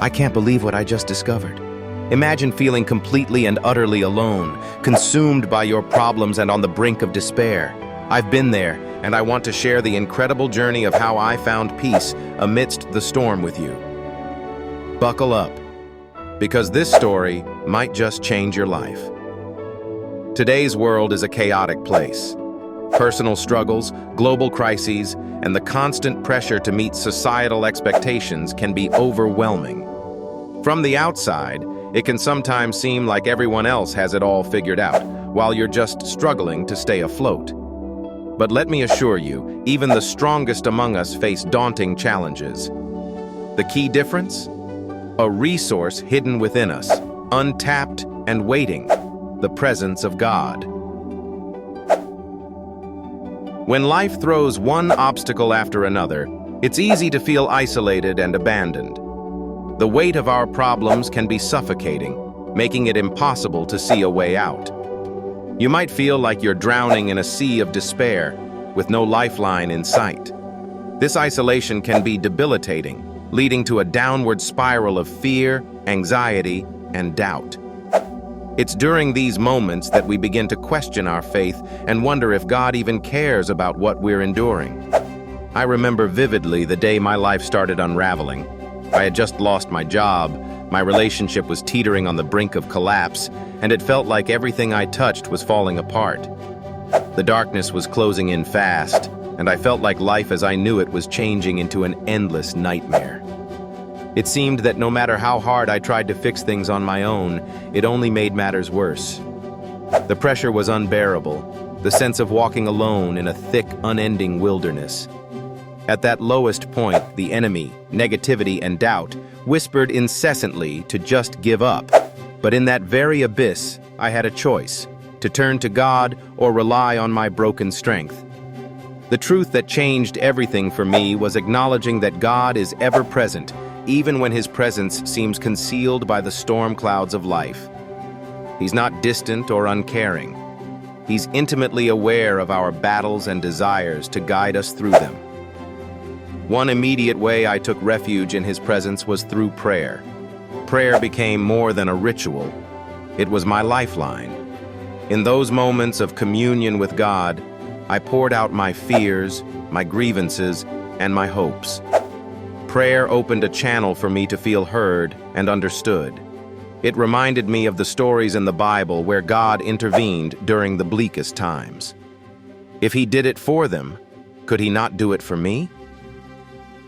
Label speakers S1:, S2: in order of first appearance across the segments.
S1: I can't believe what I just discovered. Imagine feeling completely and utterly alone, consumed by your problems and on the brink of despair. I've been there, and I want to share the incredible journey of how I found peace amidst the storm with you. Buckle up, because this story might just change your life. Today's world is a chaotic place. Personal struggles, global crises, and the constant pressure to meet societal expectations can be overwhelming. From the outside, it can sometimes seem like everyone else has it all figured out, while you're just struggling to stay afloat. But let me assure you, even the strongest among us face daunting challenges. The key difference? A resource hidden within us, untapped and waiting, the presence of God. When life throws one obstacle after another, it's easy to feel isolated and abandoned. The weight of our problems can be suffocating, making it impossible to see a way out. You might feel like you're drowning in a sea of despair, with no lifeline in sight. This isolation can be debilitating, leading to a downward spiral of fear, anxiety, and doubt. It's during these moments that we begin to question our faith and wonder if God even cares about what we're enduring. I remember vividly the day my life started unraveling. I had just lost my job, my relationship was teetering on the brink of collapse, and it felt like everything I touched was falling apart. The darkness was closing in fast, and I felt like life as I knew it was changing into an endless nightmare. It seemed that no matter how hard I tried to fix things on my own, it only made matters worse. The pressure was unbearable, the sense of walking alone in a thick, unending wilderness. At that lowest point, the enemy, negativity and doubt, whispered incessantly to just give up. But in that very abyss, I had a choice, to turn to God or rely on my broken strength. The truth that changed everything for me was acknowledging that God is ever present, even when his presence seems concealed by the storm clouds of life. He's not distant or uncaring. He's intimately aware of our battles and desires to guide us through them. One immediate way I took refuge in his presence was through prayer. Prayer became more than a ritual. It was my lifeline. In those moments of communion with God, I poured out my fears, my grievances, and my hopes. Prayer opened a channel for me to feel heard and understood. It reminded me of the stories in the Bible where God intervened during the bleakest times. If he did it for them, could he not do it for me?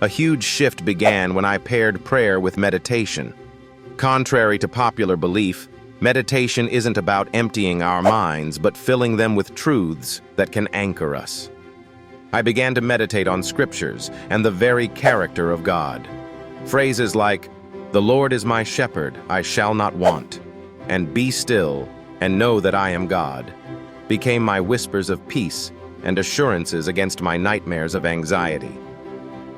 S1: A huge shift began when I paired prayer with meditation. Contrary to popular belief, meditation isn't about emptying our minds, but filling them with truths that can anchor us. I began to meditate on scriptures and the very character of God. Phrases like, "The Lord is my shepherd, I shall not want," and "Be still and know that I am God," became my whispers of peace and assurances against my nightmares of anxiety.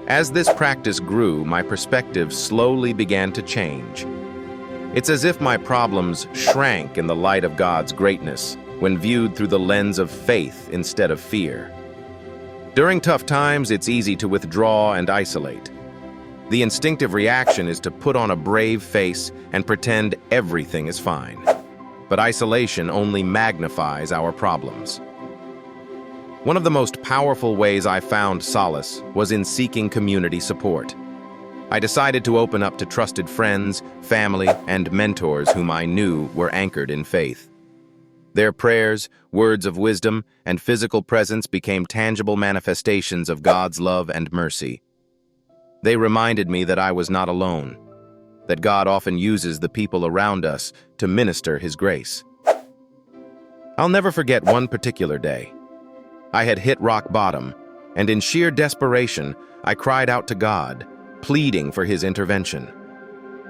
S1: As this practice grew, my perspective slowly began to change. It's as if my problems shrank in the light of God's greatness when viewed through the lens of faith instead of fear. During tough times, it's easy to withdraw and isolate. The instinctive reaction is to put on a brave face and pretend everything is fine. But isolation only magnifies our problems. One of the most powerful ways I found solace was in seeking community support. I decided to open up to trusted friends, family, and mentors whom I knew were anchored in faith. Their prayers, words of wisdom, and physical presence became tangible manifestations of God's love and mercy. They reminded me that I was not alone, that God often uses the people around us to minister his grace. I'll never forget one particular day. I had hit rock bottom, and in sheer desperation, I cried out to God, pleading for his intervention.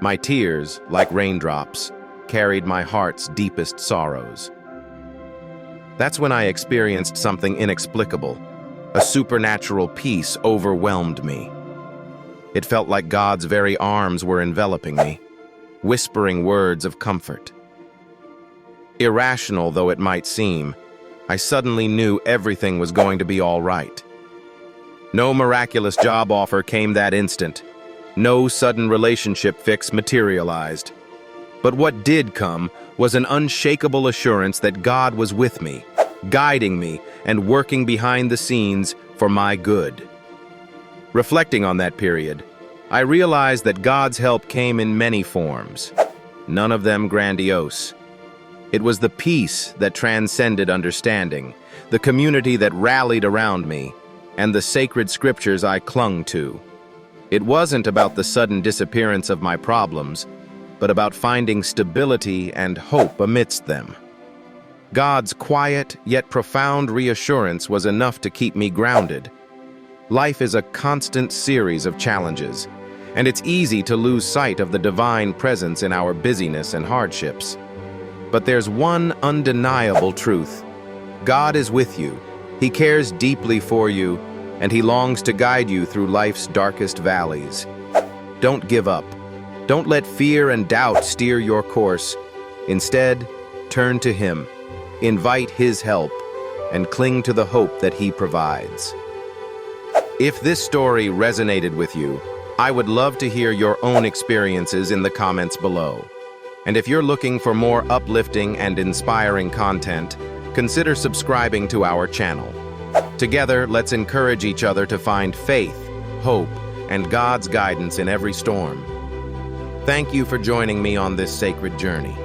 S1: My tears, like raindrops, carried my heart's deepest sorrows. That's when I experienced something inexplicable. A supernatural peace overwhelmed me. It felt like God's very arms were enveloping me, whispering words of comfort. Irrational though it might seem, I suddenly knew everything was going to be all right. No miraculous job offer came that instant. No sudden relationship fix materialized. But what did come was an unshakable assurance that God was with me, guiding me and working behind the scenes for my good. Reflecting on that period, I realized that God's help came in many forms, none of them grandiose. It was the peace that transcended understanding, the community that rallied around me, and the sacred scriptures I clung to. It wasn't about the sudden disappearance of my problems, but about finding stability and hope amidst them. God's quiet yet profound reassurance was enough to keep me grounded. Life is a constant series of challenges, and it's easy to lose sight of the divine presence in our busyness and hardships. But there's one undeniable truth. God is with you. He cares deeply for you, and He longs to guide you through life's darkest valleys. Don't give up. Don't let fear and doubt steer your course. Instead, turn to Him, invite His help, and cling to the hope that He provides. If this story resonated with you, I would love to hear your own experiences in the comments below. And if you're looking for more uplifting and inspiring content, consider subscribing to our channel. Together, let's encourage each other to find faith, hope, and God's guidance in every storm. Thank you for joining me on this sacred journey.